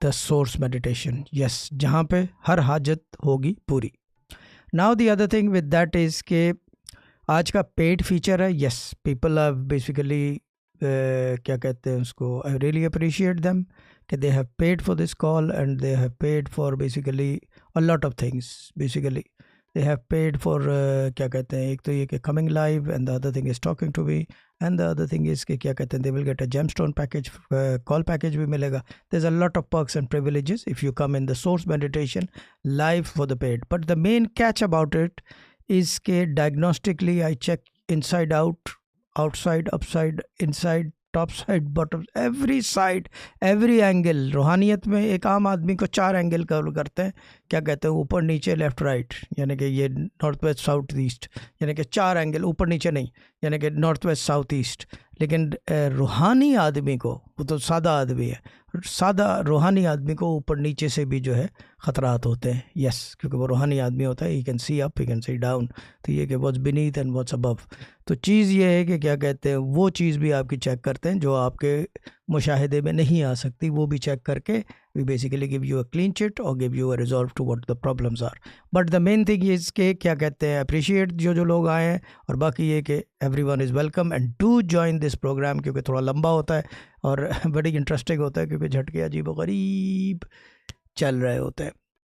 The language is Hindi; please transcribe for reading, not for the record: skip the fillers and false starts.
द सोर्स मेडिटेशन, यस, जहाँ पे हर हाजत होगी पूरी. Now the other thing with that is के आज का पेड फीचर है. यस, पीपल आर बेसिकली क्या कहते हैं उसको, आई रियली अप्रिशिएट देम कि they have paid for this call and they have paid for basically a lot of things. Basically they have paid for क्या कहते हैं, एक तो ये कि coming live and the other thing is talking to me and the other thing is कि क्या कहते हैं they will get a gemstone package, call package भी मिलेगा. There's a lot of perks and privileges if you come in the source meditation live for the paid. But the main catch about it is कि diagnostically I check inside out, outside, upside, inside, top side, bottom, every side, every angle. रूहानियत में एक आम आदमी को 4 एंगल कवर करते हैं, क्या कहते हैं, ऊपर नीचे लेफ़्ट राइट, यानी कि ये नॉर्थ वेस्ट साउथ ईस्ट, यानी कि 4 एंगल, ऊपर नीचे नहीं, यानी कि नॉर्थ वेस्ट साउथ ईस्ट. लेकिन रूहानी आदमी को, वो तो सादा आदमी है, सादा रूहानी आदमी को ऊपर नीचे से भी जो है ख़तरात होते हैं. यस, क्योंकि वो रूहानी आदमी होता है, he can see up, he can see down. तो ये कि what's beneath and what's above. तो चीज़ ये है कि क्या कहते हैं, वो चीज़ भी आपकी चेक करते हैं जो आपके मुशाहिदे में नहीं आ सकती, वो भी चेक करके we basically give you a clean chit और give you a resolve to what the problems are. But the main thing is के क्या कहते हैं, अप्रिशिएट जो लोग आए हैं, और बाकी ये कि everyone is welcome and do join this program, क्योंकि थोड़ा लंबा होता है और बड़ी इंटरेस्टिंग होता है, क्योंकि झटके अजीब व गरीब चल रहे होते हैं.